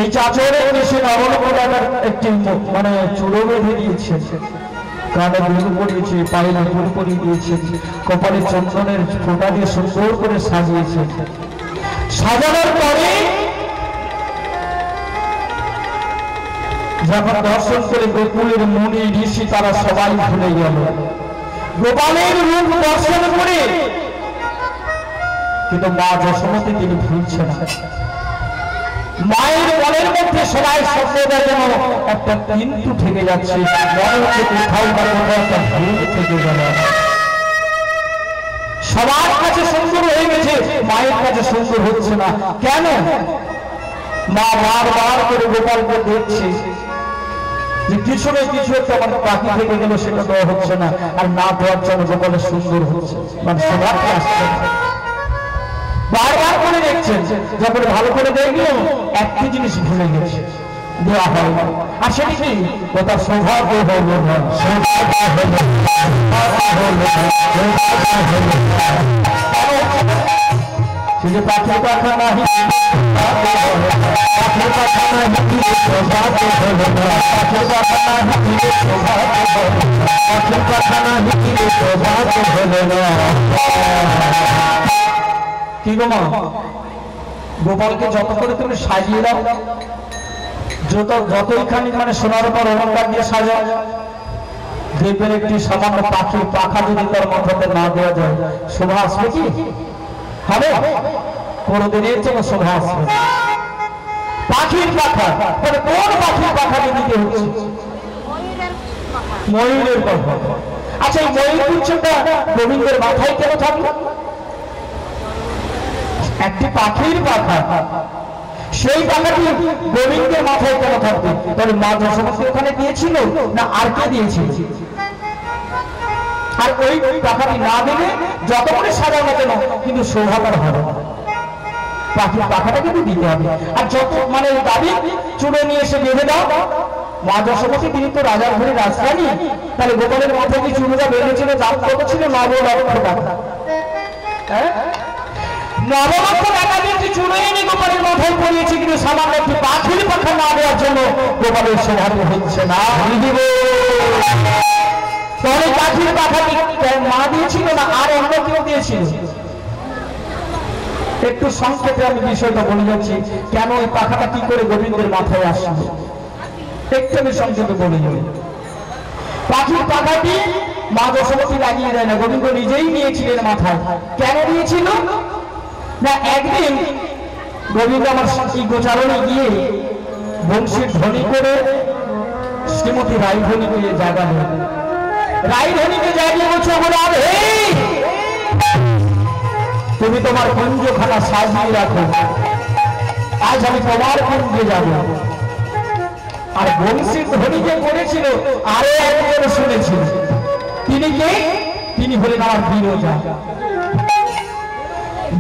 এই চাচরে এসে নবনবদার একটি মানে চুড়ো বেঁধে দিয়েছে, কানে দুল পরিয়েছে, পায়ে দুল পরিয়ে দিয়েছে, কপালে চন্দনের ফোঁটা দিয়ে সুন্দর করে সাজিয়েছে। সাজানোর পরে যখন দর্শন করে গোকুলের মুনি ঋষি তারা সবাই ভুলে গেল গোপালের রূপ দর্শন করে, কিন্তু মা যশোমতী তিনি ভুলছেন না। মায়ের মনের মধ্যে সবাই সভ্যতা যেন একটা কিন্তু থেকে যাচ্ছে, মনে হচ্ছে কোথাও না কোথাও একটা ভুল থেকে গেল। সবার কাছে সুন্দর হয়ে গেছে, মায়ের কাছে সুন্দর হচ্ছে না কেন? মা বারবার করে গোপালকে দেখছে যে কিছু না কিছু একটা আমার বাকি থেকে গেল, সেটা দেওয়া হচ্ছে না, আর না দেওয়ার জন্য গোপালের সুন্দর হচ্ছে, মানে সবার আসছে বারবার করে দেখছেন। যখন ভালো করে দেখলো একটি জিনিস ভুলে গেছে, দেওয়া হয় না। আর সেটি কি? ও তার সৌভাগ্য হল না, সে যে পাখির পাখা নাহি, পাখির পাখা নাহি সৌভাগ্য হল না, পাখির পাখা নাহি সৌভাগ্য হল না, পাখির পাখা নাহি সৌভাগ্য হল না। কি গো মা, গোপালকে যত করে তুমি সাজিয়ে দাও, যতইখানি মানে সোনার পর অলঙ্কার দিয়ে সাজা, দেখবেন একটি সামান্য পাখির পাখা যদি তার মাথাতে না দেওয়া যায়, শোভা আসবে কি? হবে? কোনদিনের জন্য শোভা আসবে। পাখির পাখা, মানে কোন পাখির পাখা দিতে হচ্ছে? ময়ূরের পাখা। আচ্ছা, এই ময়ূর উচ্চটা গোবিন্দের মাথায় কেন থাকলো? একটি পাখির পাখা, সেই পাখাটি গোবিন্দের মাথায় কেন থাকবে? তাহলে মা যশোমতী ওখানে দিয়েছিল না আর কে দিয়েছিল? আর ওই পাখাটি না দিলে যত করে সাজানো কেন কিন্তু শোভাবার হবে না, পাখির পাখাটা কিন্তু দিতে হবে। আর যত মানে দাবি চুড়ে নিয়ে এসে বেঁধে দাও, মা যশোমতী তিনি তো রাজার ঘরে রাজরানী, তাহলে গোপালের মাথায় কি চুড়োটা বেঁধেছিল, দাম কত ছিল? 9 লক্ষ টাকা। হ্যাঁ, 9 লক্ষ টাকা দিয়ে চুড়ে এনে গোপালের মাথায় পড়িয়েছে, কিন্তু সামান্য একটি পাখির পাখা না দেওয়ার জন্য গোপালের সৌভাগ্য হচ্ছে না। তাহলে পাখির পাখাটি মা দিয়েছিল না আর অন্য কেউ দিয়েছিল? একটু সংক্ষেপে আমি বিষয়টা বলে যাচ্ছি, কেন ওই পাখাটা কি করে গোবিন্দের মাথায় আসলো, একটু আমি সংক্ষেপে বলে যাই। পাখির পাখাটি মা যশোমতী লাগিয়ে দেয় না, গোবিন্দ নিজেই নিয়েছিলেন মাথায়। কেন দিয়েছিল না, একদিন গোবিন্দ আমার গোচারণে গিয়ে বংশীর ধ্বনি করে শ্রীমতী রায়ধনীকে জাগানো, রায়ধনীকে জাগিয়ে বলছে, তুমি তোমার কুঞ্জখানা সাজিয়ে রাখো, আজ আমি তোমার কুঞ্জে যাব। আর বংশীর ধ্বনি যে করেছিল আরো একজন শুনেছিল, তিনি কে? তিনি হলেন আমার বিরজা।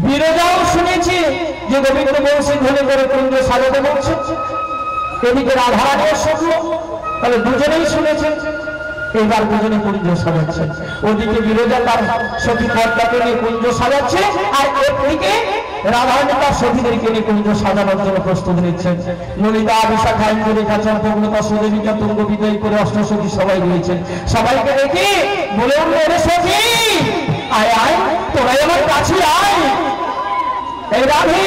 বিরজাও শুনেছে যে গোবিন্দ বংশী ধ্বনি করে কুঞ্জ সাজাতে বলছে, এদিকে রাধারানীও শুনলো, তাহলে দুজনেই শুনেছে। এবার দুজনে কুঞ্জ সাজাচ্ছে, ওদিকে বিরজা তার সখী পদ্মাকে নিয়ে কুঞ্জ সাজাচ্ছে, আর একদিকে রাধারানী তার সখীদেরকে নিয়ে কুঞ্জ সাজানোর জন্য প্রস্তুত নিচ্ছেন। ললিতা, বিশাখা, ইন্দ্রিকা, চন্দ্রমা, সুদেবিকা, তুঙ্গ বিদায় করে অষ্টসখী সবাই রয়েছেন। সবাইকে দেখে বলে উঠল, রে সখী, আয় আয়, তোরাই আমার কাছে আয়। এই রাধে,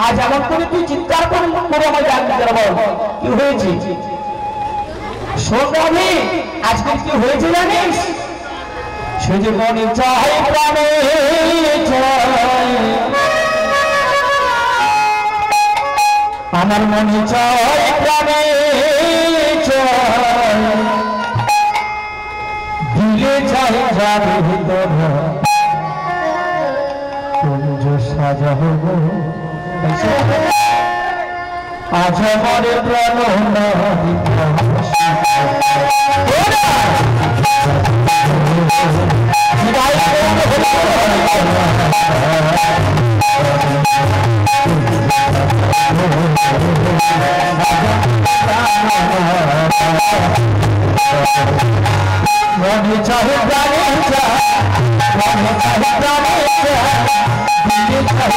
আজ এমন করে তুই চিৎকার করে আমার ডাক বল, কি হয়েছে? শোন রাধে, আজকে কি হয়েছে জানিস? সে যে মনে চায় প্রাণে চায়, আমার মনে চায় প্রাণে চায়, দিলে চায় যাবে ভিতর কুঞ্জ সাজাবো, আজ আমার প্রাণ মনে চাহে প্রাণে চায়, মনে চাহে প্রাণে চায়, দিলে চাহে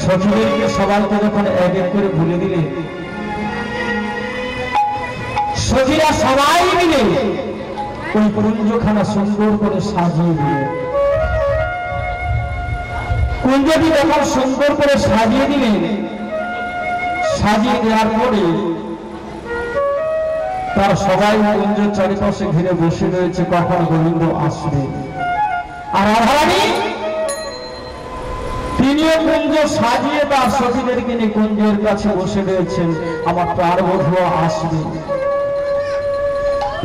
সখীদেরকে সবাইকে যখন এক এক করে ভুলে দিলে, সখীরা সবাই মিলে ওই কুঞ্জখানা সুন্দর করে সাজিয়ে দিল। কুঞ্জটি যখন সুন্দর করে সাজিয়ে দিলেন, সাজিয়ে দেওয়ার পরে তার সবাই কুঞ্জের চারিপাশে ঘিরে বসে রয়েছে, কখন গোবিন্দ আসবে। আর রাধারানী তিনিও কুঞ্জ সাজিয়ে তার সখীদেরকে নিয়ে কুঞ্জের কাছে বসে রয়েছেন, আমার প্রাণবধূ আসবে।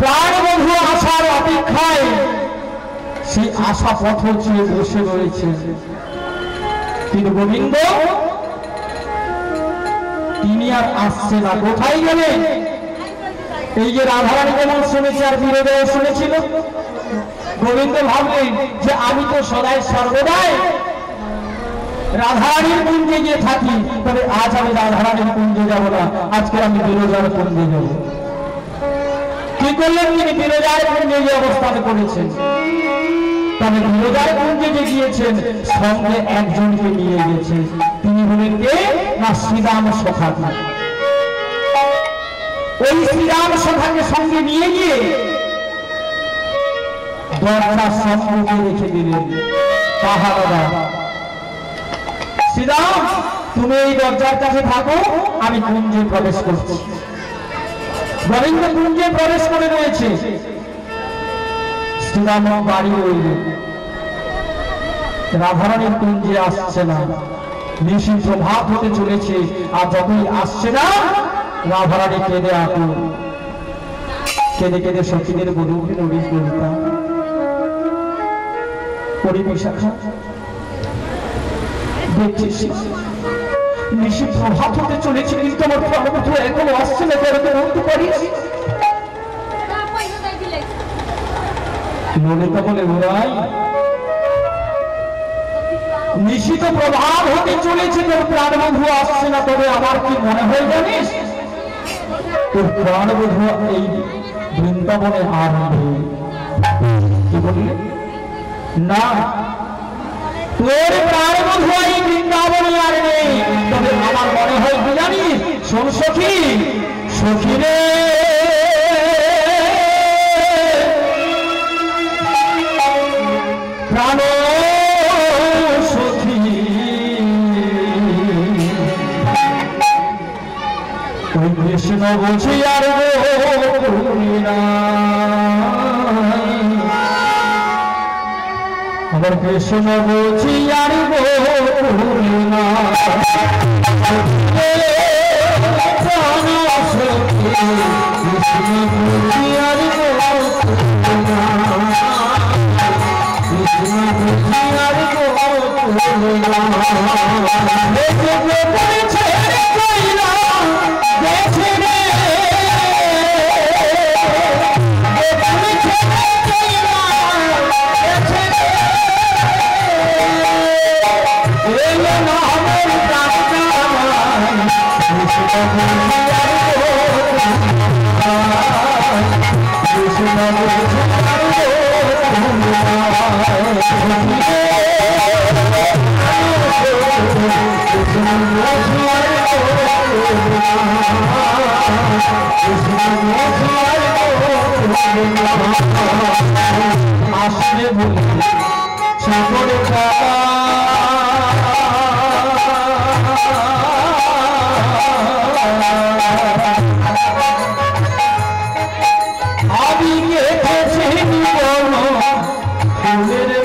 প্রাণবধূ আসার অপেক্ষায় সেই আশা পথ চেয়ে বসে রয়েছে। কিন্তু গোবিন্দ তিনি আর আসছে না। কোথায় গেলেন? এই যে রাধারানী যেমন শুনেছে আর বিরোধেও শুনেছিল, গোবিন্দ ভাবলেন যে আমি তো সদাই সর্বদাই রাধারানীর কুঞ্জে গিয়ে থাকি, তবে আজ আমি রাধারানীর কুঞ্জে যাব না, আজকে আমি বিরোজার কুঞ্জে যাব। কি করলেন? তিনি বিরোজার কুঞ্জে গিয়ে অবস্থান করেছেন। তবে বিরোজার কুঞ্জে যে গিয়েছেন, সঙ্গে একজনকে নিয়ে গেছে। তিনি হলেন কে? না, শ্রীরাম সখাকে। ওই শ্রীরাম সখাকে সঙ্গে নিয়ে গিয়ে দরজার সম্মুখে রেখে দিলেন। পাহাড়া, শ্রীরাম তুমি এই দরজার কাছে থাকো, আমি কুঞ্জে প্রবেশ করছি। গোবিন্দ কুঞ্জে প্রবেশ করে রয়েছে, শ্রীরাম বাড়ি রইল। রাধারানীর কুঞ্জে আসছে না। নিশি প্রভাত হতে চলেছে, আর যতই আসছে না, রাধারানী কেঁদে আকুল। কেঁদে কেঁদে সখীদের বধূকে নবী কবিতা পড়ি বিশাখা, দেখছিস নিশি প্রভাত হতে চলেছে, কিন্তু আমার প্রাণবধূ এখনো আসছে না। কেন বলতে পারিস? ললিতা বলে, ওরাই নিশিত প্রভাব হতে চলেছে, তোর প্রাণবধূ আসছে না। তবে আমার কি মনে হয় জানিস? তোর প্রাণবধূ এই বৃন্দাবনে আর নেই। কি বললে? না, তোর প্রাণবধূ এই বৃন্দাবনে আর নেই। তবে আমার মনে হয় কি জানিস? শোন সখী, সখী রে, প্রাণ সখী, ওই কৃষ্ণ বুঝি আর আমার কৃষ্ণ বুঝি আর না, কৃষ্ণ বুঝি আর আসলে বলি সাগরে আমি গেছি জীবন ফুলের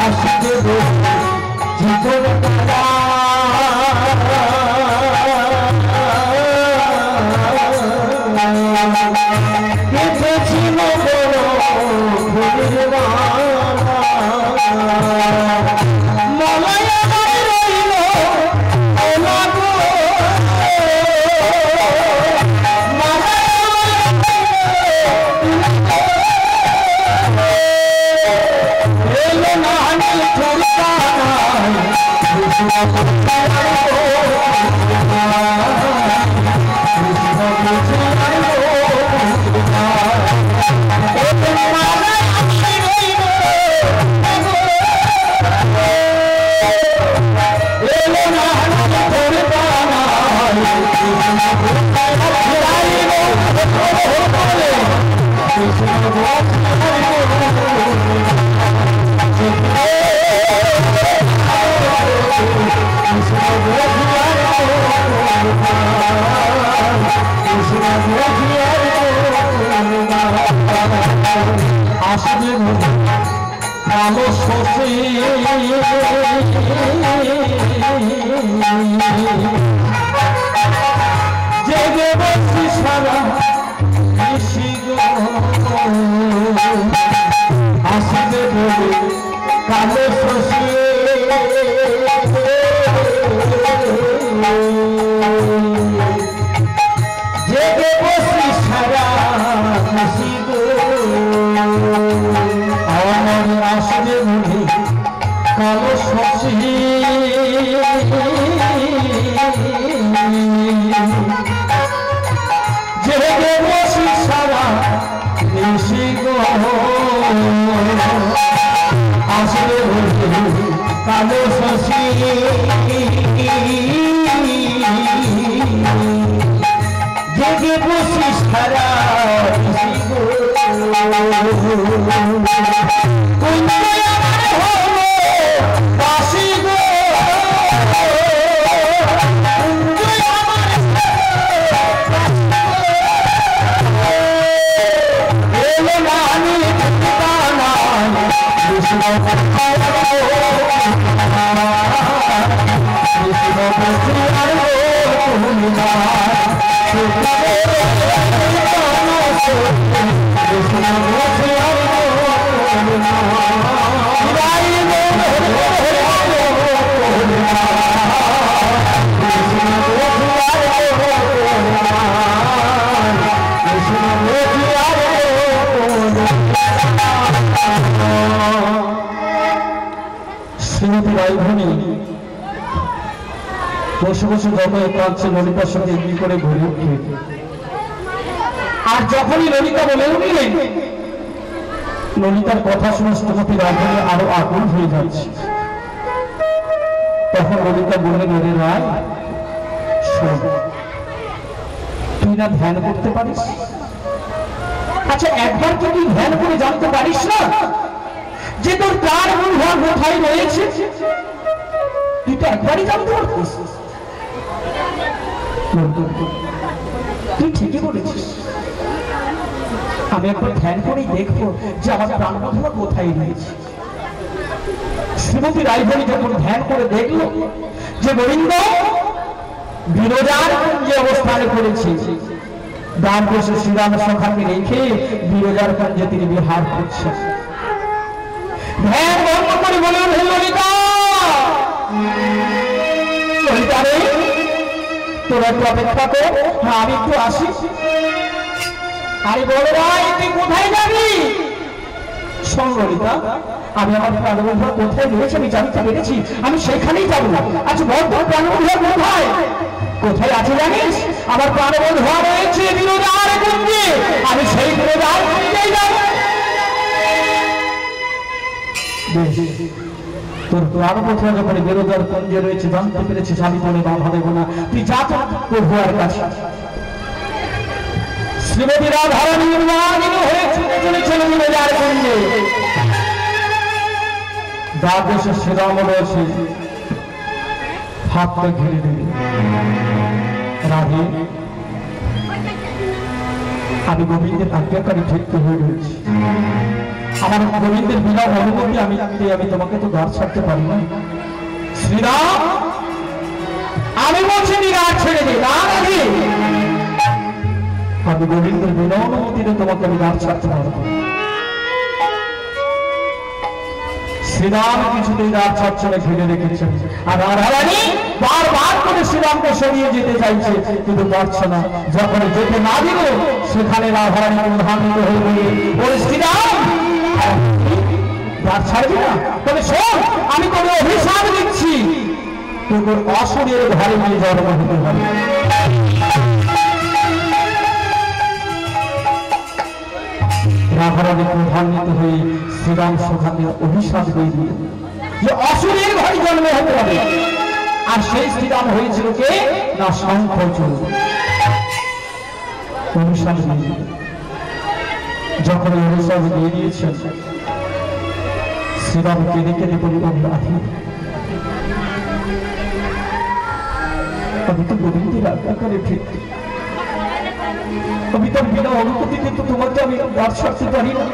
আসতে জীবন গেছি মলয়া রইল আসলে ভালো শোষে জেগে বসি সারা আসলে কালো শোষে জেগে বসি সারা আমার আসলে মনে কালো শশী জেগে বসি সারা নিশি গো আসলে মনে কালো শশী জেগে বসি সারা নিশি গো বসে বসে যত কাঁদছে ললিতার সাথে এগিয়ে করে ঘুরে উঠে আর যখনই ললিতা বলে উঠলেন ললিতার কথা শুনে শ্রীমতী রাজধানী আরো আকুল হয়ে যাচ্ছে তখন ললিতা বললেন ওরে রায় শোন তুই না ধ্যান করতে পারিস আচ্ছা একবার কি তুই ধ্যান করে জানতে পারিস না যে তোর কার মূল কোথায় রয়েছে তুই তো একবারই জানতে পারতিস তুই ঠিকই বলেছিস আমি একবার ধ্যান করেই দেখবো যে আমার প্রাণবন্ধুরা কোথায় রয়েছে শ্রীমতী রায়ধনী যখন ধ্যান করে দেখলো যে গোবিন্দ বিরজার যে অবস্থানে করেছে ডান বসে শ্রীরাম সখাকে রেখে বিরজার কুঞ্জে তিনি বিহার করছেন ধ্যান বন্ধ করে বলে উঠলেন ললিতা ললিতা রে তোরা একটু অপেক্ষা কর আমি একটু আসি আরে বলো রায় তুই কোথায় যাবি শোন ললিতা আমি আমার প্রাণবন্ধুরা কোথায় রয়েছে আমি জানতে পেরেছি আমি সেখানেই যাবো আচ্ছা বল তোর প্রাণবন্ধুরা কোথায় কোথায় আছে জানিস আমার প্রাণবন্ধুরা রয়েছে বিরজার কুঞ্জে আমি সেই বিরজার কুঞ্জেই যাবো বেশ, তোর প্রাণপথে যখন বেরোজার কুঞ্জে রয়েছে জানতে পেরেছিস আমি বলে বাধা দেবো না, তুই যা তো প্রভুয়ার কাছে। শ্রীমতী রাধারানী উন্মাদিনী হয়ে ছুটে চলেছেন বেরোজার কুঞ্জে। দ্বাদশ শ্রীরাম রয়েছে, হাতটা ঘিরে দেবে। রাধে, আমি গোবিন্দের আজ্ঞাকারী ক্ষেত্র হয়ে রয়েছি, আমার গোবিন্দের বিনা অনুমতি আমি তোমাকে তো দ্বার ছাড়তে পারি না। শ্রীরাম, আমি বলছি দ্বার ছেড়ে দে। না রাধে, আমি গোবিন্দের বিনা অনুমতিতে তোমাকে আমি দ্বার ছাড়তে পারবো। শ্রীরাম কিছুতেই দ্বার ছাড়ছে না, ঘিরে রেখেছেন। আর রাধারানী বারবার করে শ্রীরামকে সরিয়ে যেতে চাইছে, কিন্তু পারছে না। যখন যেতে না দিল, সেখানে রাধারানী প্রধানিত হয়ে গিয়ে ওরে শ্রীরাম, দ্বার ছাড়বি না? তবে শোন, আমি তোকে অভিশাপ দিচ্ছি, তোকে অসুরের ঘরে নিয়ে জন্ম হতে হবে। রাধারানী প্রধানিত হয়ে শ্রীরাম সখাকে অভিশাপ দিয়ে দিল যে অসুরের ঘরে জন্ম হতে হবে। আর সেই শ্রীরাম হয়েছিল কে না শঙ্খচূড়। অভিশাপ দিয়ে যখন অভিশাপ দিয়ে দিয়েছেন, শ্রীরাম কেঁদে কেঁদে বললেন, রাধে, আমি তো গোবিন্দের আজ্ঞাকারী ক্ষেত্রে, আমি তার বিনা অনুমতি কিন্তু তোমাকে আমি দ্বার ছাড়তে পারি না।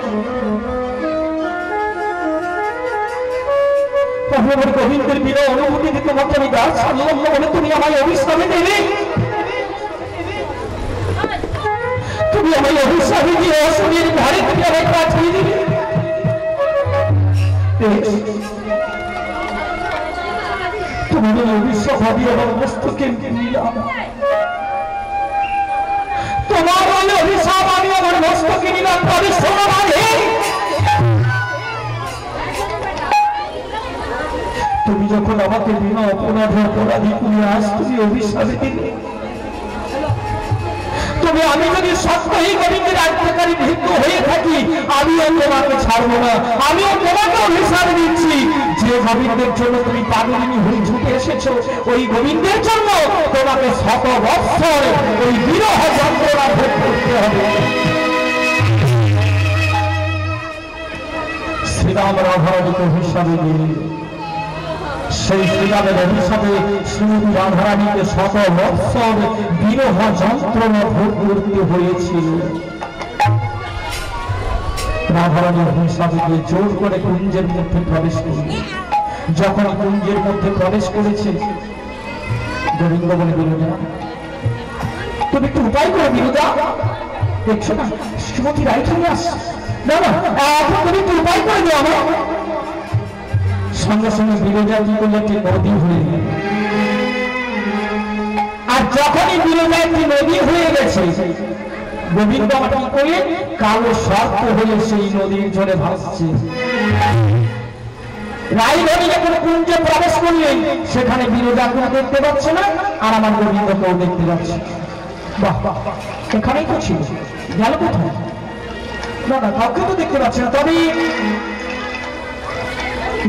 আমার গোবিন্দের বিনা অনুমতিতে তোমাকে আমি দ্বার ছাড়লাম না বলে তুমি আমায় অভিশাপে দেবে? তুমি আমায় অভিশাপে দিয়ে অসুরের ঘরে তুমি আমায় পাঠিয়ে দিবে? তুমি অভিশাপ ভাবি আমার মস্তকে নিলাম, তোমার বলে অভিশাপ আমি আমার মস্তকে নিলাম। তবে শোনো রাধে, তুমি যখন আমাকে বিনা অপরাধে অপরাধী তুমি আজ তুমি অভিশাপে দিলে, তবে আমি যদি সত্যই গোবিন্দের আজ্ঞাকারী ভিন্ন হয়ে থাকি, আমিও তোমাকে ছাড়বো না। আমিও তোমাকে অভিশাপ দিচ্ছি, যে গোবিন্দের জন্য তুমি পাগলিনী হয়ে ছুটে এসেছো, ওই গোবিন্দের জন্য তোমাকে শত বৎসর ওই বিরহ যন্ত্রণা ভোগ করতে হবে। শ্রীরাম রাধারানীকে অভিশাপে দিয়ে সেই শ্রীরামের অভিশাপে শ্রীমতী রাধারানীকে শত বৎসর বিরহ যন্ত্রণা ভোগ করতে হয়েছিল। রাধারানী অভিশাপে দিয়ে জোর করে কুঞ্জের মধ্যে প্রবেশ করল। যখন কুঞ্জের মধ্যে প্রবেশ করেছে, গোবিন্দ বলে, বিরোধা, তুমি একটু উপায় করে বিরোধা, দেখছো না শ্রীমতী রাইখানি আসছে, না না এখন তুমি একটু উপায় করে দিও আমার। সঙ্গে সঙ্গে বিরোধা কি করলে একটি নদী হয়ে গেল। আর যখনই বিরোধা একটি নদী হয়ে গেছে, গোবিন্দ কি করে কালো সর্প হয়ে সেই নদীর জলে ভাসছে। রাইধনী যখন কুঞ্জে প্রবেশ করলেন, সেখানে বিরোধাকেও দেখতে পাচ্ছে না, আর আমার গোবিন্দকেও দেখতে পাচ্ছে। বাহ, এখানেই তো ছিল, গেল কোথায়? না না, কাউকে তো দেখতে পাচ্ছে না। তবে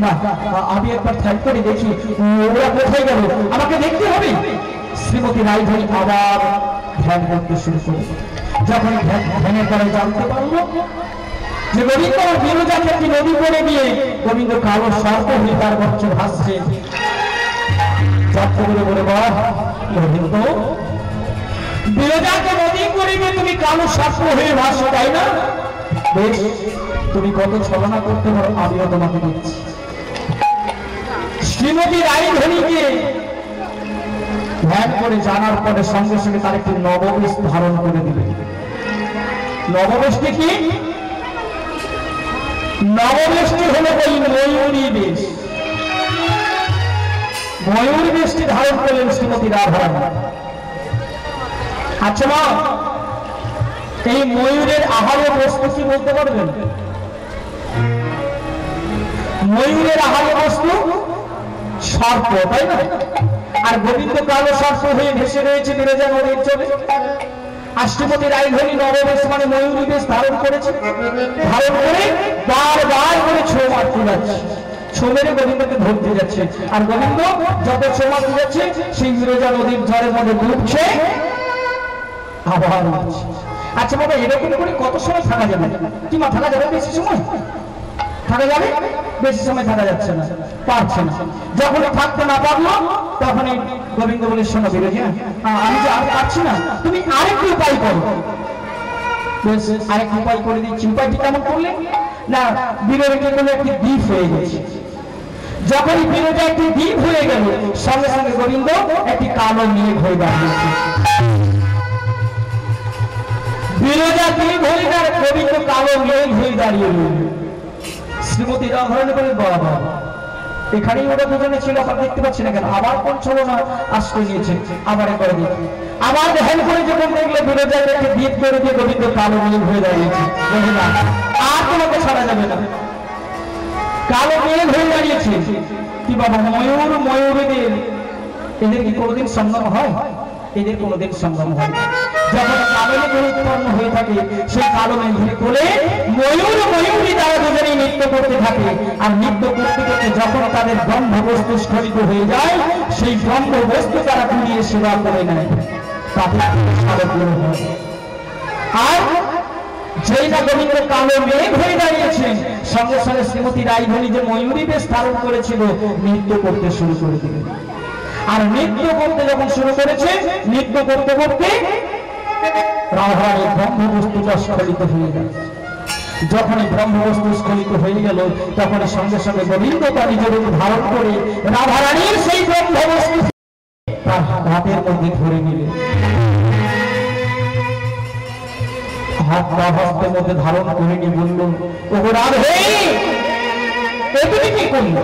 না, আমি একবার ধ্যান করে দেখি ওরা কোথায় গেল, আমাকে দেখতে হবে। শ্রীমতী রাইধনী আবার ধ্যান করতে শুরু করে। যখন ধ্যানের পরে জানতে পারলো যে গোবিন্দ বিরোজাকে একটি নদী করে দিয়ে গোবিন্দ কালো সর্প হয়ে তার বচ্চ ভাসছে, বলে বলে, বাহ গোবিন্দ, বিরোজাকে নদী করে দিয়ে তুমি কালো সর্প হয়ে ভাসছো, তাই না? বেশ, তুমি কত ছলনা করতে পারো, আমিও তোমাকে দিচ্ছি। শ্রীমতী রাইধনীকে ধ্যান করে জানার পরে সঙ্গে সঙ্গে তার একটি নববেশ ধারণ করে দিবে। নববেশটি কি? নববেশটি হলো ওই ময়ূরী বেশ। ময়ূর বেশটি ধারণ করলেন শ্রীমতী রাধারানী। আচ্ছা মা, এই ময়ূরের আহার্য বস্তু কি বলতে পারবেন? ময়ূরের আহার্য বস্তু সর্প, তাই না? আর গোবিন্দ কালো সর্প হয়ে ভেসে রয়েছে বিরজা নদীর জলে। আষ্টপতি রায়ধনী নববেশ মানে ময়ূরী বেশ ধারণ করেছে, ধারণ করে বারবার করে ছো মারতে যাচ্ছে, ছো মেরে গোবিন্দকে ধরতে যাচ্ছে। আর গোবিন্দ যত ছো মারতে যাচ্ছে সেই বিরজা নদীর ঝড়ের মধ্যে ডুবছে, আবার উঠছে। আচ্ছা বাবা, এরকম করে কত সময় থাকা যাবে? কি মা থাকা যাবে? বেশি সময় থাকা যাবে? বেশি সময় থাকা যাচ্ছে না, পারছে না। যখন থাকতে না পারলো তখন গোবিন্দ বলে, শোনো বিরজা, আমি যে আর পারছি না, তুমি আরেকটি উপায় করো। আরেকটি উপায় করে দিচ্ছি। উপায়টি কেমন করলে? না, বিরজা বলে একটি দ্বীপ হয়ে গেছে। যখনই বিরজা একটি দ্বীপ হয়ে গেল, সঙ্গে সঙ্গে গোবিন্দ একটি কালো মেঘ হয়ে দাঁড়িয়েছে। বিরজা দ্বীপ হয়ে গেল, গোবিন্দ কালো মেঘ হয়ে দাঁড়িয়ে রইল। শ্রীমতী রাধারানী বলেন, বাবা এখানেই ওরা দুজনে ছিল, আবার দেখতে পাচ্ছি না কেন? আবার কোন ছলনা আশ্রয় নিয়েছে, আবার একবার দেখি। আবার ধ্যান করে যখন দেখলে বিরজাকে দ্বীপ করে দিয়ে গোবিন্দ কালো মেঘ হয়ে দাঁড়িয়েছে, আর তোমাকে ছাড়া যাবে না, কালো মেঘ হয়ে দাঁড়িয়েছে। কি বাবা, ময়ূর ময়ূরীদের এদের কি কোনোদিন সঙ্গম হয়? এদের কোনোদিন সঙ্গম হয় না। যখন কালো মেঘ উৎপন্ন হয়ে থাকে, সেই কালো মেঘের কোলে ময়ূর ময়ূরী তারা দুজনেই নৃত্য করতে থাকে। আর নৃত্য করতে করতে যখন তাদের ব্রহ্মবস্তু স্খলিত হয়ে যায়, সেই ব্রহ্মবস্তু তারা কুড়িয়ে সেবা করে নেয়, তাদের আর যেই না গোবিন্দ কালো মেঘ হয়ে দাঁড়িয়েছেন, সঙ্গে সঙ্গে শ্রীমতী রায়ধনী যে ময়ূরী বেশ ধারণ করেছিল, নৃত্য করতে শুরু করে দিলেন। আর নৃত্য করতে যখন শুরু করেছে, নৃত্য করতে করতে রাধারানীর ব্রহ্মবস্তুটা স্খলিত হয়ে গেল। যখন ব্রহ্মবস্তু স্খলিত হয়ে গেল, তখন সঙ্গে সঙ্গে গোবিন্দ তার নিজের ধারণ করে রাধারানীর সেই ব্রহ্মবস্তু তার হাতের মধ্যে ধরে নিলেন। হাতটা হস্তের মধ্যে ধারণ করে নিয়ে বলল, ও রাধে, তুমি কি করলে?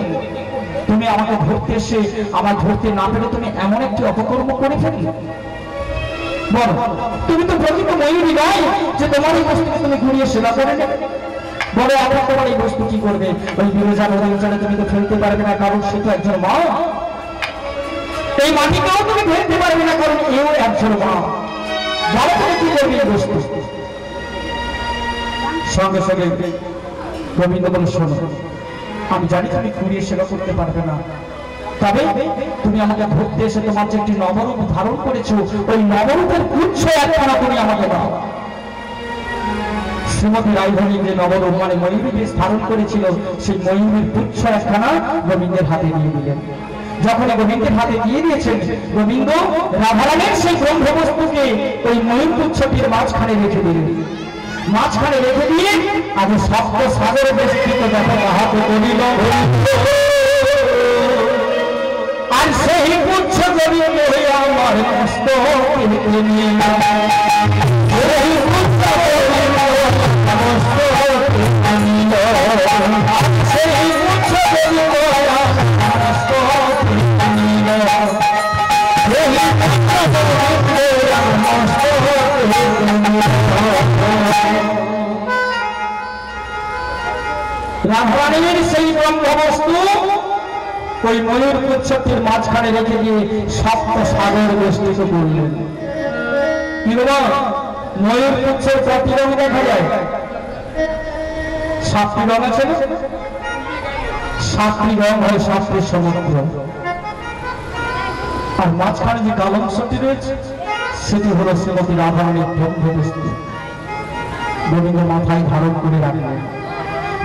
তুমি আমাকে ধরতে এসে আমার ধরতে না পেরে তুমি এমন একটি অপকর্ম করে ফেললে। বল, তুমি তো প্রকৃত ময়ূরী নয় যে তোমার এই বস্তুকে তুমি ঘুরিয়ে সেবা করে নেবে। বলে, এখন তোমার এই বস্তু কি করবে? ওই বিরজা নদীর জলে তুমি তো ফেলতে পারবে না, কারণ সে তো একজন মা। এই মাটিকেও তুমি ফেলতে পারবে না, কারণ এও একজন মা। বলো তুমি কি করবে এই বস্তু? সঙ্গে সঙ্গে গোবিন্দ বলে, শোনো, আমি জানি তুমি ঘুরিয়ে সেবা করতে পারবে না, তবে তুমি আমাকে ধরতে এসে তোমার যে একটি নবরূপ ধারণ করেছো, ওই নবরূপের পুচ্ছ একখানা তুমি আমাকে দাও। শ্রীমতী রায়ধনী যে নবরূপ মানে ময়ূরী বেশ ধারণ করেছিল, সেই ময়ূরীর পুচ্ছ একখানা গোবিন্দের হাতে দিয়ে দিলেন। যখন গোবিন্দের হাতে দিয়ে দিয়েছেন, গোবিন্দ রাধারানীর সেই ব্রহ্মবস্তুকে ওই ময়ূর পুচ্ছটির মাঝখানে রেখে দিলেন। মাঝখানে রেখে দিয়ে আজ সপ্ত সাগরে বিস্তৃত যখন হাতে করিল, আর সেই পুচ্ছ গোবিন্দ হয়ে আমার মস্তকে নিয়ে সেই পুচ্ছ গোবিন্দ মস্তকে আনিল, সেই পুচ্ছ গোবিন্দ মস্তকে আনিল, সেই পুচ্ছ গোবিন্দ মস্তকে আনিল। রাধারানীর সেই ব্রহ্মবস্তু ওই ময়ূর পুচ্ছটির মাঝখানে রেখে দিয়ে সপ্ত সাগর বেষ্টিত করলেন। কি বল, ময়ূর পুচ্ছের কটি রঙ দেখা যায়? 7টি রঙ আছে না? 7টি রঙ হয় 7টি সমুদ্র। আর মাঝখানে যে কালো অংশটি রয়েছে, সেটি হল শ্রীমতী রাধারানীর ব্রহ্মবস্তু। গোবিন্দ মাথায় ধারণ করে রাখলেন।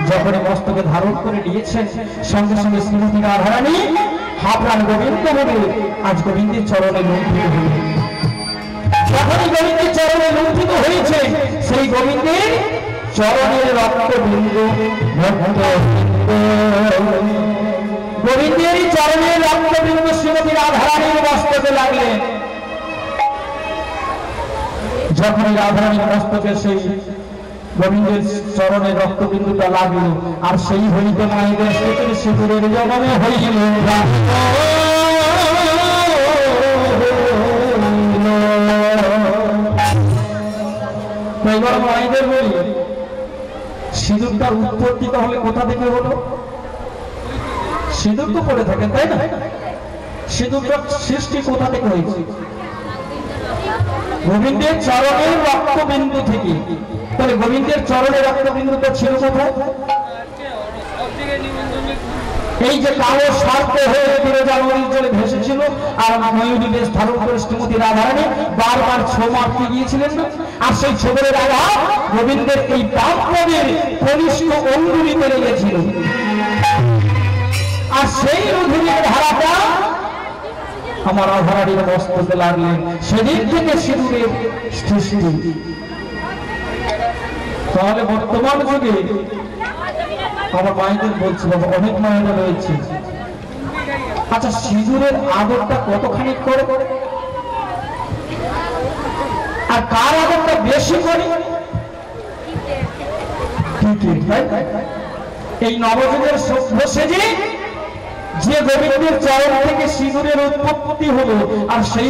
যখন মস্তকে ধারণ করে নিয়েছেন, সঙ্গে সঙ্গে শ্রীমতী রাধারানী হাপ্রাণ গোবিন্দ বলে আজ গোবিন্দের চরণে লুণ্ঠিত হলেন। যখনই গোবিন্দের চরণে লুণ্ঠিত হয়েছে, সেই গোবিন্দের চরণের রক্তবিন্দু গোবিন্দের চরণের রক্তবিন্দু শ্রীমতী রাধারানীর মস্তকে লাগলেন। যখন রাধারানীর মস্তকে সেই গোবিন্দের চরণের রক্তবিন্দুটা লাগলো, আর সেই হইতে মায়েদের সিঁদুরের জগমে হইল। এবার মায়েদের বলি, সিঁদুরটার উৎপত্তি তাহলে কোথা থেকে হলো? সিঁদুর তো পড়ে থাকেন, তাই না? সিঁদুরটার সৃষ্টি কোথা থেকে হয়েছে? গোবিন্দের চরণের রক্তবিন্দু থেকে। তাহলে গোবিন্দের চরণের রক্তবিন্দুটা ছিল কোথায়? এই যে কালো সর্প হয়ে বিরজা নদীর জলে ভেসেছিল আর ময়ূরী বেশ ধারণ করে শ্রীমতী রাধারানী বারবার ছো মারতে গিয়েছিলেন না, আর সেই ছোবলের আঘাত গোবিন্দের এই বামপদের কনিষ্ঠ অঙ্গুলিতে লেগেছিল, আর সেই রুধিরের ধারাটা আমার রাধারানীর মস্তকে লাগলেন। সেদিন থেকে সিঁদুরের সৃষ্টি। তাহলে বর্তমান যুগে আমার মায়েদের বলছি, বাবা অনেক মায়েরা রয়েছে, আচ্ছা সিঁদুরের আদরটা কতখানি করে আর কার আদরটা বেশি করে? এই নবযুগের সভ্য সেজে যে গোবিন্দের চরণ থেকে সিঁদুরের উৎপত্তি হলো, আর সেই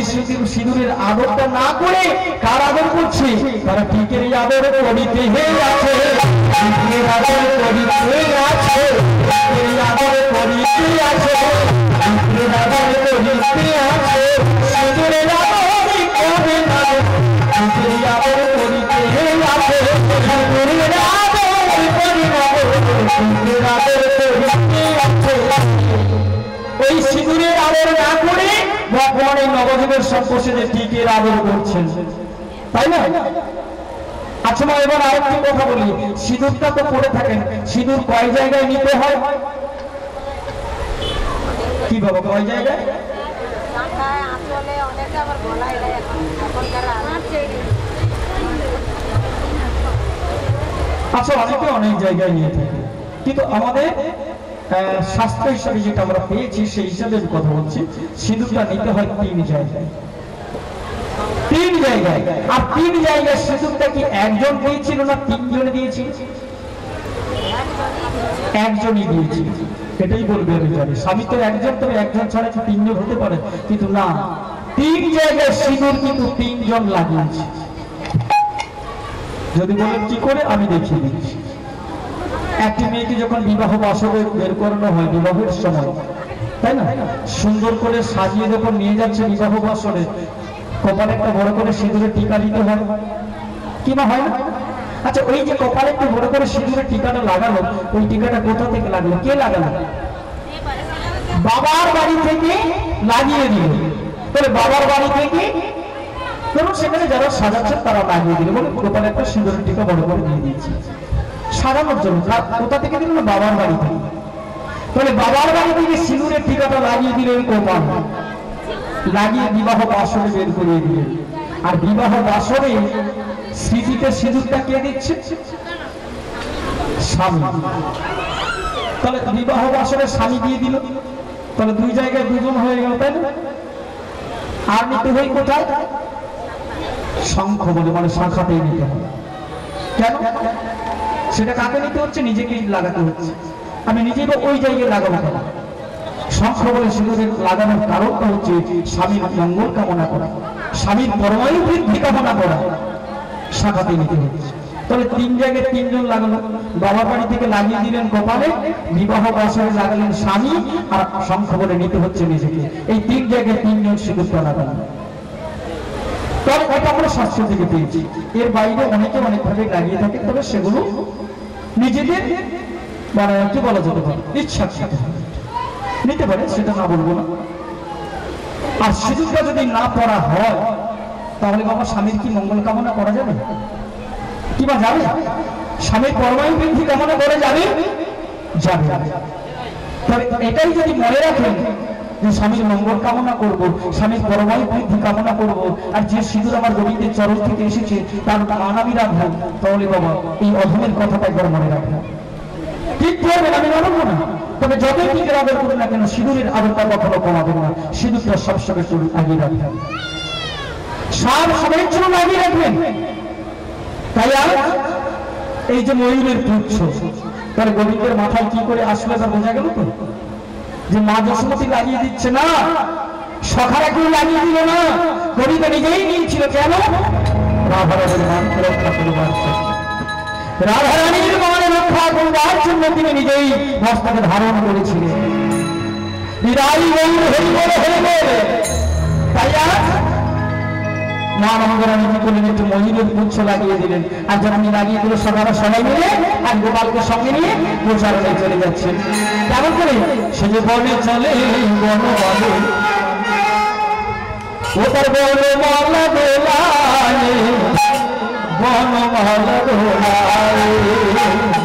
সিঁদুরের আদরটা না করে কার আদর করছে? তারা টিকের আদর করিতে আছে, টিকের আদর করিতে আছে, টিকের আদর করিতে আছে, টিকের আদর করিতে আছে, সিঁদুরের আদর করে না, টিকের আদর করিতে আছে, সিঁদুরের আদর করে না, টিকের আদর করিতে আছে। ওই সিঁদুরের আদর না করে ভগবান এই নবযুগের সম্পর্কে যে টিকের আদর করছেন, তাই না? আচ্ছা মা, এবার আরেকটি কথা বলি, সিঁদুরটা তো পড়ে থাকেন, সিঁদুর কয় জায়গায় নিতে হয়? কি বাবা, কয় জায়গায়? আচ্ছা অনেকে অনেক জায়গায় নিয়ে থাকে, কিন্তু আমাদের শাস্ত্র হিসাবে যেটা আমরা পেয়েছি সেই হিসাবে কথা বলছি, সিঁদুরটা নিতে হয় 3 জায়গায়। 3 জায়গায়। আর 3 জায়গায় সিঁদুরটা কি একজন দিয়েছিল না 3 জনে দিয়েছিল? একজনই দিয়েছিল। এটাই বলবে আমি জানি, স্বামী তো একজন, তবে একজন ছাড়া কি 3 জন হতে পারে? কিন্তু না, 3 জায়গায় সিঁদুর কিন্তু 3 জন লাগিয়েছে। যদি বলেন কি করে, আমি দেখিয়ে দিচ্ছি। একটি মেয়েকে যখন বিবাহ বাসরে বের করানো হয় বিবাহের সময়, তাই না, সুন্দর করে সাজিয়ে যখন নিয়ে যাচ্ছে বিবাহ বাসরে, কপালে একটা বড় করে সিঁদুরের টিকা দিতে হয়, কিংবা হয় না? আচ্ছা ওই যে কপালে একটু বড় করে সিঁদুরের টিকাটা লাগালো, ওই টিকাটা কোথা থেকে লাগলো? কে লাগালো? বাবার বাড়ি থেকে লাগিয়ে দিল। তাহলে বাবার বাড়ি থেকে ধরুন সেখানে যারা সাজাচ্ছেন তারা লাগিয়ে দিল, বলে কপালে একটা সিঁদুরের টিকা বড় করে দিয়ে দিয়েছে সাজানোর জন্য। কোথা থেকে দিল? বাবার বাড়ি থেকে। তাহলে বাবার বাড়ি থেকে সিঁদুরের টিকাটা লাগিয়ে দিলেন কপাল, লাগিয়ে বিবাহ বাসরে বের করিয়ে দিলেন। আর বিবাহ বাসরে স্মৃতিতে সিঁদুরটা কে দিচ্ছে? স্বামী। তাহলে বিবাহ বাসরে স্বামী দিয়ে দিল, তাহলে 2 জায়গায় 2 জন হয়ে গেল, তাই না? আর নিতে হয় কোথায়? শঙ্খ বলে, মানে শাখাতেই নিতে হবে। কেন? সেটা কাকে নিতে হচ্ছে? নিজেকেই লাগাতে হচ্ছে। আমি নিজেই ওই জায়গায় লাগাবো কেন? শঙ্খ বলে সিঁদুরের লাগানোর কারণটা হচ্ছে স্বামীর মঙ্গল কামনা করা, স্বামীর পরমায়ু বৃদ্ধি কামনা করা, শাখাতে নিতে হচ্ছে। তাহলে 3 জায়গায় 3 জন লাগালো। বাবার বাড়ি থেকে লাগিয়ে দিলেন কপালে, বিবাহ বাসরে লাগালেন স্বামী, আর শঙ্খ বলে নিতে হচ্ছে নিজেকে। এই 3 জায়গায় 3 জন সিঁদুরটা লাগালেন। তবে এটা আমরা শাস্ত্র থেকে পেয়েছি। এর বাইরে অনেকে অনেকভাবে লাগিয়ে থাকে, তবে সেগুলো নিজেদের মানে কি বলা যেতে পারে ইচ্ছার সাথে নিতে পারে, সেটা না বলবো না। আর সিঁদুরটা যদি না পড়া হয় তাহলে বাবা স্বামীর কি মঙ্গল কামনা করা যাবে? কিবা যাবে? স্বামীর পরমায়ু বৃদ্ধি কামনা করে যাবে? যাবে। তবে এটাই যদি মনে রাখেন যে স্বামীর মঙ্গল কামনা করব, স্বামীর পরমায়ু বৃদ্ধি কামনা করব, আর যে সিঁদুর আমার গোবিন্দের চরণ থেকে এসেছে তার মান আমি রাখবো, তাহলে বাবা এই অধমের কথাটা একবার মনে রাখবো। ঠিক করবেন, আমি বলবো না, তবে যতই টিকের আদর করুন না কেন সিঁদুরের আদরটা কখনো কমাবেন না। সিঁদুরটা সবসময় চলুন আগিয়ে রাখবেন, সব সময়ের জন্য আগিয়ে রাখবেন। তাই আর এই যে ময়ূরের পুচ্ছ, তার গোবিন্দের মাথায় কি করে আসলে তা বোঝা গেল তো, যে মা যশোমতী লাগিয়ে দিচ্ছে না, সখারা কেউ লাগিয়ে দিল না, গোবিন্দ নিজেই নিয়েছিল। কেন? রাধারানীর মানকে রক্ষা করবার জন্য, রাধারানীর মান রক্ষা করবার জন্য তিনি নিজেই মস্তকে ধারণ করেছিলেন। তাই মা মহারানী কি করলেন, একটু মহিনের গুচ্ছ লাগিয়ে দিলেন। আর যখন লাগিয়ে দিল সবাই সবাই মিলে আর গোপালকে সঙ্গে নিয়ে গোচারণে চলে যাচ্ছে। কেমন করে? সে যে বনে চলে বন বলে ও তার বনমালা দোলায়, বনমালা দোলায়,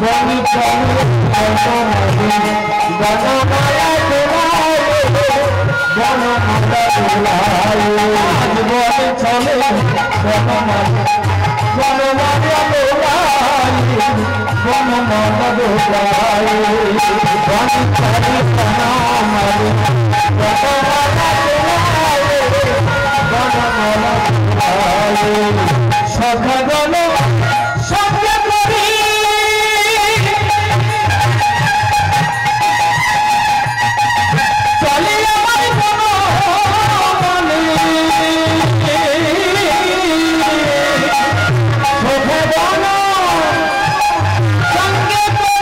বনে চলে বনমালা দোলায়, বনমালা দোলায়, আজ বনে চলে বনমালা, বনমালা দোলায়, বনমালা দোলায়, বনে চলে বনমালা, বনমালা সখাগণ সঙ্গে করি চলে আমার বনে, সখাগণ সঙ্গে করি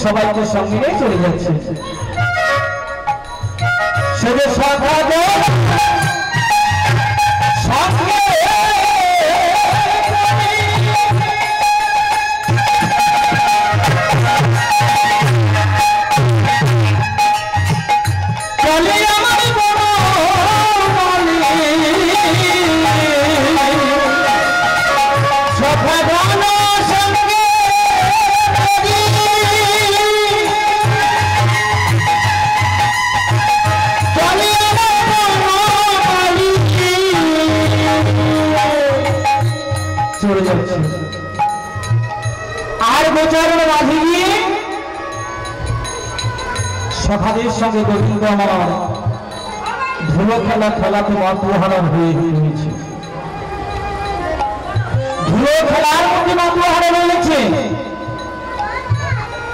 সবাইকে সঙ্গে নিয়ে চলে যাচ্ছে। সে যে সখাগণ সঙ্গে চলে আমার সখাগণ সঙ্গে চলে যাচ্ছে। আর গোচারণের মাঝে গিয়ে সখাদের সঙ্গে গোবিন্দ আমার ধুলো খেলা খেলাতে মাতৃহারা হয়ে গিয়েছে। ধুলো খেলার মধ্যে মাতৃহারা রয়েছে।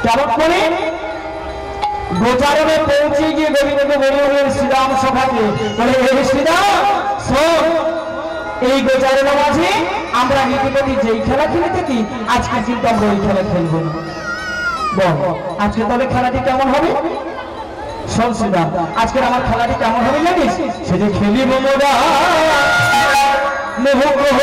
কেমন করে? গোচারণে পৌঁছে গিয়ে গোবিন্দকে বলে হলেন শ্রীরাম সখাকে, বলে হে শ্রীরাম শোন, এই গোচারণের মাঝে আমরা নীতিপতি যেই খেলা খেলে থাকি আজকে কিন্তু আমরা ওই খেলা খেলবো না। বল আজকে তবে খেলাটি কেমন হবে? শোন শ্রীরাম, আজকের আমার খেলাটি কেমন হবে জানিস? সে যে খেলিব মোরা মোহ গ্রহ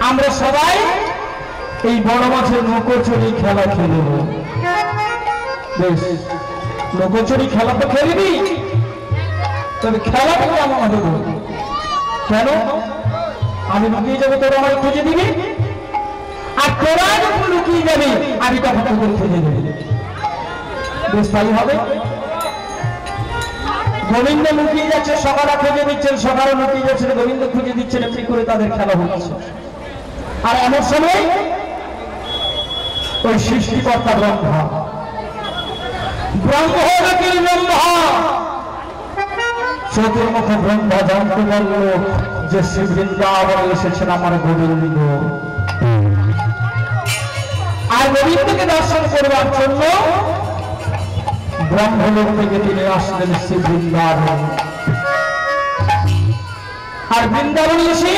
আমরা সবাই এই বড় মাছের নৌকোচুরি খেলা খেলব। বেশ, নৌকোচুরি খেলা তো খেলবি, তবে খেলাটা কেমন হবে? কেন? আমি লুকিয়ে যাবো, তোরা আমার খুঁজে দিবি, আর তোরা যখন লুকিয়ে যাবি আমি তখন তোদের খুঁজে দেবি। বেশ তাই হবে। গোবিন্দ লুকিয়ে যাচ্ছে, সকারা খুঁজে দিচ্ছেন, সকারা লুকিয়ে যাচ্ছেন, গোবিন্দ খুঁজে দিচ্ছেন, এমনি করে তাদের খেলা হচ্ছে। আর এমন সময় ওই সৃষ্টিকর্তা ব্রহ্মা চতুর্মুখ ব্রহ্মা জানতে পারল যে শ্রী বৃন্দাবনে এসেছেন আমার গোবিন্দ। আর গোবিন্দকে দর্শন করবার জন্য ব্রহ্মলোক থেকে তিনি আসলেন শ্রী বৃন্দাবন। আর বৃন্দাবনে এসে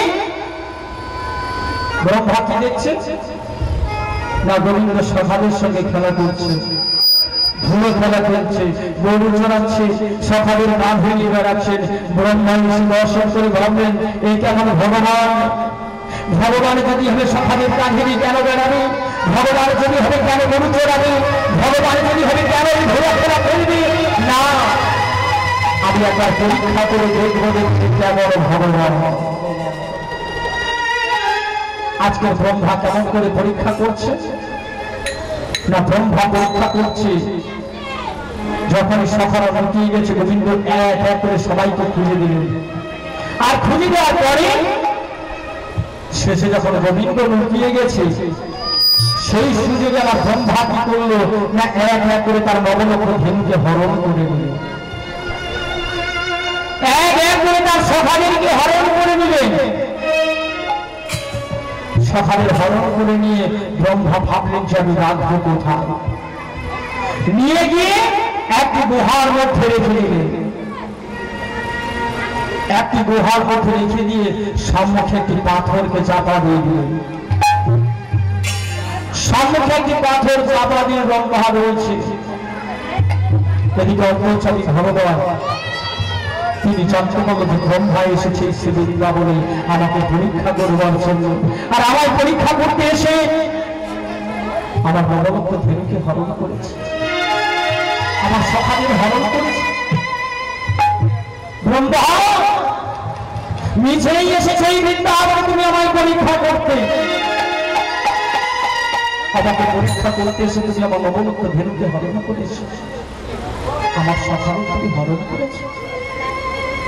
ব্রহ্মা কি দেখছে না? গোবিন্দ সখাদের সঙ্গে খেলা করছে, ধুলো খেলা খেলছে, গরু চড়াচ্ছে, সখাদের না ভেঙে বেড়াচ্ছেন। ব্রহ্মা এসে দর্শন করে ভাবলেন এই কেমন ভগবান? ভগবান যদি হবে সখাদের কাহিনী কেন বেড়াবে? ভগবান যদি হবে কেন গরু চড়াবে? ভগবান যদি হবে কেন ঘোড়া খেলা করবে? না, আমি একবার পরীক্ষা করে দেখবো দেখছি কেমন ভগবান। আজকে ব্রহ্মা কেমন করে পরীক্ষা করছে না, ব্রহ্মা পরীক্ষা করছে যখন সফরা লুকিয়ে গেছে, গোবিন্দ এক এক করে সবাইকে খুঁজে দিলেন। আর খুঁজে দেওয়ার পরে শেষে যখন গোবিন্দ লুকিয়ে গেছে, সেই সুযোগে আমার ব্রহ্মা কি করলো না, এক এক করে তার নবলক্ষ ধেনুকে হরণ করে নিল। এক এক করে তার সখাদেরকে হরণ করে নিলেন। সখাদের হরণ করে নিয়ে ব্রহ্মা ভাবলেন যে আমি রাখবো কোথায়, নিয়ে গিয়ে একটি গুহার মধ্যে রেখে দিলেন। একটি গুহার মধ্যে রেখে দিয়ে সম্মুখে একটি পাথরকে চাপা দিয়ে দিলেন। সম্মুখে একটি পাথর চাপা দিয়ে ব্রহ্মা রয়েছে। এদিকে অন্তর্যামী ভগবান তিনি চন্দ্রমগজ ব্রহ্মা এসেছে শ্রী বৃন্দাবনে আমাকে পরীক্ষা করবার জন্য। আর আমার পরীক্ষা করতে এসে আমার নবলক্ষ ধেনুকে হরণ করেছে, আমার সখাদের হরণ করেছে। ব্রহ্মা মিছেই এসেছে এই বৃন্দাবনে তুমি আমায় পরীক্ষা করতে, আমাকে পরীক্ষা করতে এসে তুমি আমার নবলক্ষ ধেনুকে হরণ করেছে, আমার সখাদের তুমি হরণ করেছে।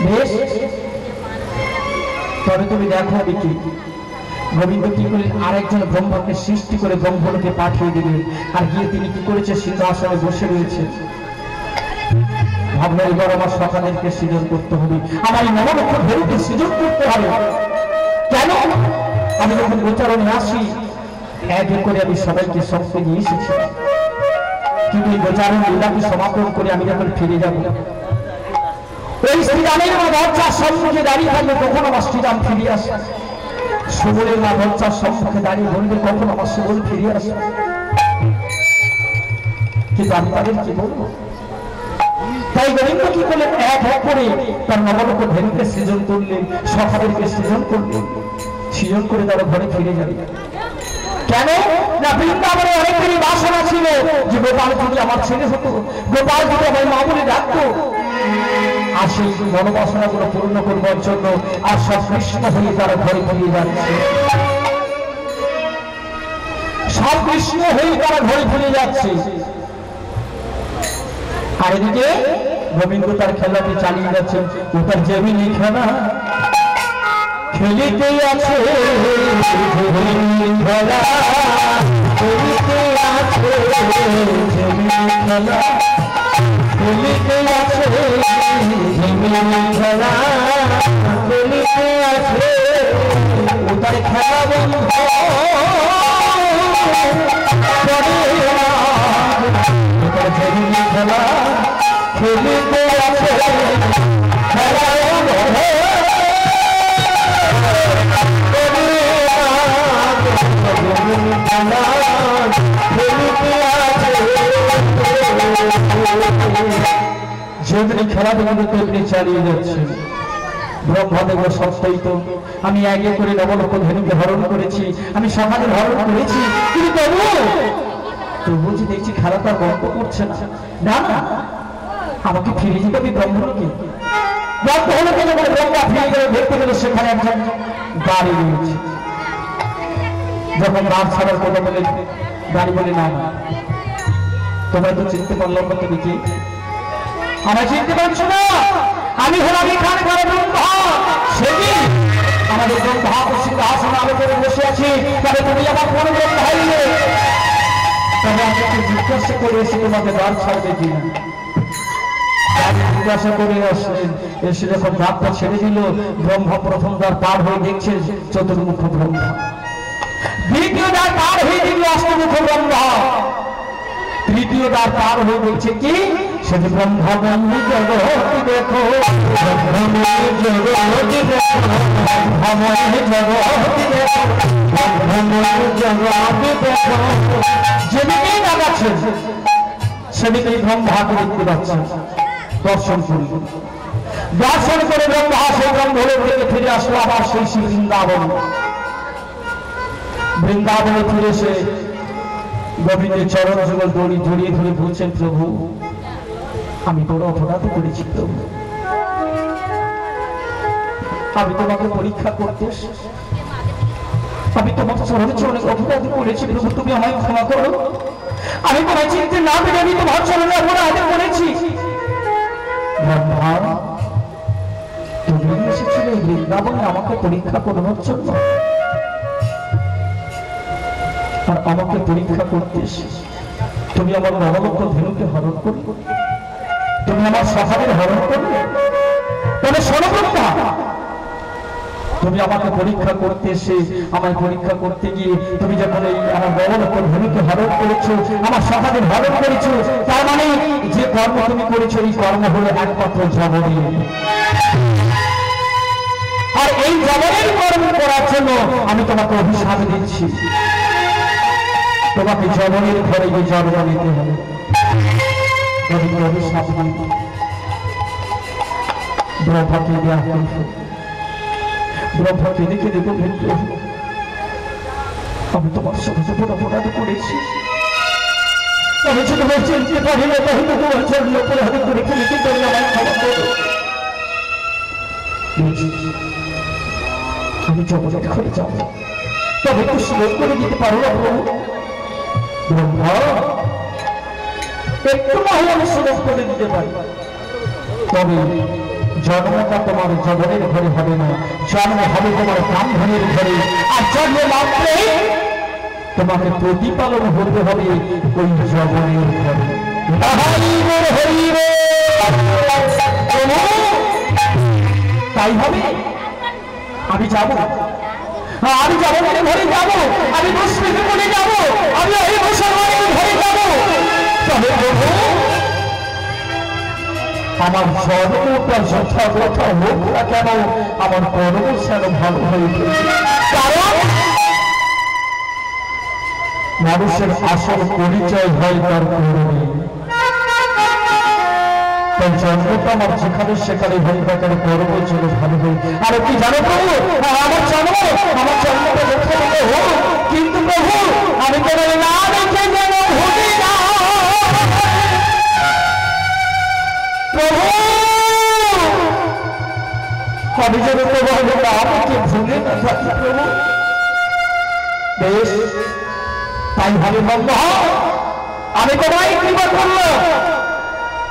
বেশ, তবে তুমি দেখো আমি কি। গোবিন্দ কি করলেন, আরেকজন ব্রহ্মাকে সৃষ্টি করে ব্রহ্মলোকে পাঠিয়ে দিলেন। আর গিয়ে তিনি কি করেছে, সিংহাসনে বসে রয়েছে। ভাবলেন এবার আমার সখাদেরকে সৃজন করতে হবে, আমার এই নবলক্ষ ধেনুকে সৃজন করতে হবে। কেন, আমি যখন গোচারণে আসি এক এক করে আমি সবাইকে সঙ্গে নিয়ে এসেছি, কিন্তু এই গোচারণ লীলাকে সমাপন করে আমি যখন ফিরে যাব, ওই শ্রীরামের মা দরজার সম্মুখে দাঁড়িয়ে থাকলে কখন আমার শ্রীরাম ফিরে আসে, সুবলের মা দরজার সম্মুখে দাঁড়িয়ে বলবে কখন আমার সুবল ফিরে আসে। কিন্তু আমি তাদের কি বলবো? তাই গোবিন্দ কি করলেন, এক এক করে তার নবলক্ষ ধেনুকে সৃজন করলেন, সখাদেরকে সৃজন করলেন। সৃজন করে তারা ঘরে ফিরে যাবে। কেন না, বৃন্দাবনে অনেকেরই বাসনা ছিল যে গোপাল যদি আমার ছেলে হতো, গোপাল যদি আমার মা বলে ডাকতো। আর সেই মনোবাসনা গুলো পূর্ণ করবার জন্য আর সব কৃষ্ণ হয়ে তারা ঘরে ফিরে যাচ্ছে, সব কৃষ্ণ হয়ে তারা ঘরে ফিরে যাচ্ছে। আর এদিকে গোবিন্দ তার খেলাটি চালিয়ে যাচ্ছেন। ওটার জমিনি খেলা খেলিতে আছে, খেলা খেলিতে আছে, জমিনি খেলা খেলিতে আছে, জমিনি খেলা খেলিতে আছে। ওটার খেলা বন্ধ ওটার জমিনি খেলা খেলিতে আছে, খেলা যেমনি খেলাধুলো তেমনি চালিয়ে যাচ্ছে। ব্রহ্মদেব সত্যই তো, আমি আগে করে নবলক্ষ ধেনুকে হরণ করেছি, আমি সমাজের হরণ করেছি, কিন্তু তবু যে দেখছি খেলা তার গল্প করছে না। না, আমাকে ফিরে যেতে হবে ব্রহ্মলোকে। ব্রহ্মলোকে যখন ব্রহ্মা ফিরে গেলে দেখতে গেলে সেখানে একজন গাড়ি রয়েছে। যখন রাত ছাড়ার কথা বলে গাড়ি বলে না, তোমরা তো চিনতে পারলাম না, তুমি কি আমরা চিনতে পারছো না? আমি হলাম এখানে করে ব্রহ্মা, সেদিন আমাদের ব্রহ্মা সিংহাসনে আমি করে বসে আছি। তবে তুমি আমার কোন ব্রহ্মা হইলে, তবে আমি একটু জিজ্ঞাসা করে এসে তোমাকে দ্বার ছাড়বে কিনা। জিজ্ঞাসা করে আসলেন, এসে যখন দ্বারটা ছেড়ে দিল, ব্রহ্মা প্রথম দ্বার পার হয়ে দেখছে চতুর্মুখ ব্রহ্মা, দ্বিতীয় দ্বার পার হয়ে দেখল অষ্টমুখ ব্রহ্মা, তৃতীয় দ্বার পার হয়ে দেখছে কি সেটি ব্রহ্মময়ী জগৎ দেখো, ব্রহ্মময়ী জগৎ দেখো, ব্রহ্মময়ী জগৎ দেখো, ব্রহ্মময়ী জগৎ দেখো। যেদিকেই লাগাচ্ছে সেদিকেই ব্রহ্মাকে দেখতে পাচ্ছেন। দর্শন করে ব্রহ্মা সেই ব্রহ্মলোক থেকে ফিরে আসলো আবার সেই শ্রী বৃন্দাবনে ফিরে এসে গোবিন্দের চরণ যুগল দড়ি জড়িয়ে ধরে বলছেন, প্রভু আমি বড় অপরাধ করেছি প্রভু, আমি তোমাকে পরীক্ষা করতে আমি তোমার চরণে চরণে অপরাধ করেছি প্রভু, তুমি আমায় ক্ষমা করো। আমি তোমায় চিনতে না পেরে আমি তোমার চরণে অপরাধ করেছি। তুমি এসেছিলে বৃন্দাবনে আমাকে পরীক্ষা করানোর জন্য, আর আমাকে পরীক্ষা করতে তুমি আমার নবলক্ষ ধেনুকে হরণ করলে, তুমি আমার সহারের হরণ করলে। তবে শোনো ব্রহ্মা, তুমি আমাকে পরীক্ষা করতে এসে আমায় পরীক্ষা করতে গিয়ে তুমি যখন এই আমার নবলক্ষ ধেনুকে হরণ করেছো, আমার সহারের হরণ করেছো, তার মানে যে কর্ম তুমি করেছো এই কর্ম হলো একমাত্র জবনী। আর এই জবনের কর্ম করার জন্য আমি তোমাকে অভিশাপ দিচ্ছি, তোমাকে জবনের ঘরে গিয়ে জন্ম নিতে হবে। অভিশাপ ব্রহ্মাকে দেওয়া হয়েছে। ব্রহ্মাকে দেখে দেখো আমি তোমার সাথে যখন অপরাধ করেছি, আমি ছোট ভাই চিনতে পারি না, তাহলে তোমার জন্য অপরাধ করে ফেলে কিন্তু আমার ক্ষমা করো। আমি জগতের ঘরে যাব, তবে একটু সুযোগ করে দিতে পারো না প্রভু? ব্রহ্মা, একটু নয় আমি সুযোগ করে দিতে পারি, তবে জন্মটা তোমার জগনের ঘরে হবে না, জন্ম হবে তোমার ব্রাহ্মণের ঘরে। আর জন্ম মাত্রে তোমাকে প্রতিপালন হতে হবে ওই জগনের ঘরে। তাই হবে, আমি যাবো, আমি জগনের ঘরে যাবো, আমি মুসলিমের ঘরে যাবো, আমি ওই মুসলমানের ঘরে যাবো। তবে আমার জন্মটা যথাযথ হোক না কেন, আমার কর্ম যেন ভালো হয়ে গেছে। কারণ মানুষের আসল পরিচয় হয় তার কর্মে। তাই জন্মটা আমার যেখানে সেখানে হয়ে থাকার কর্ম যেন ভালো হয়। আর কি জানো প্রভু, আমার জন্মটা যথাযথ হোক, কিন্তু প্রভু আমি তোমার না দেখে যেন ভুলি না। প্রভু আমি যেন তোমার আমাকে ভুলে না থাকি প্রভু। বেশ, তাই ভাবে ব্রহ্মা, আমি তোমায় কৃপা করলাম,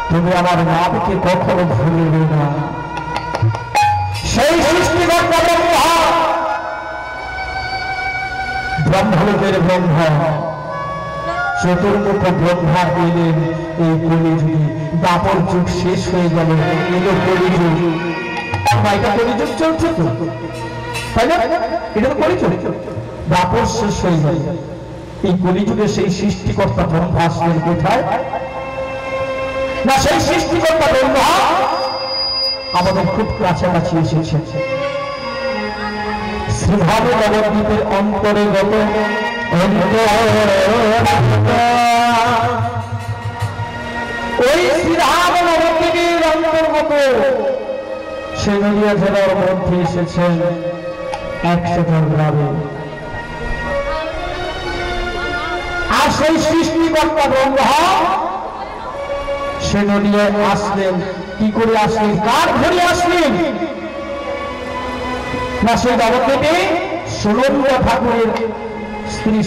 তুমি আমার নামকে কখনো ভুলবে না। সেই সৃষ্টিকর্তা ব্রহ্মা, ব্রহ্মলোকের ব্রহ্মা, চতুর্মুখ ব্রহ্মা এলেন এই কলিযুগে। দাপর যুগ শেষ হয়ে গেল, এলো কলিযুগ। এটা কলিযুগ চলছে তো, তাই না? এটা তো কলিযুগ, দাপর শেষ হয়ে যায়। এই কলিযুগে সেই সৃষ্টিকর্তা ব্রহ্মা আসলেন কোথায়? না, সেই সৃষ্টিকর্তা ব্রহ্মা আমাদের খুব কাছাকাছি এসেছে। শ্রীধাম নবদ্বীপের অন্তরে গত ওই শ্রীধাম নবদ্বীপের অন্তর্গত সে নদিয়া জেলার মধ্যে এসেছেন 100 গ্রামে। আর সেই সৃষ্টিকর্তা ব্রহ্মা সে নদিয়ায় আসলেন। কি করে আসলেন? কার ঘরে আসলেন? না, সেই নবদ্বীপে সুনন্দা ঠাকুরের স্ত্রী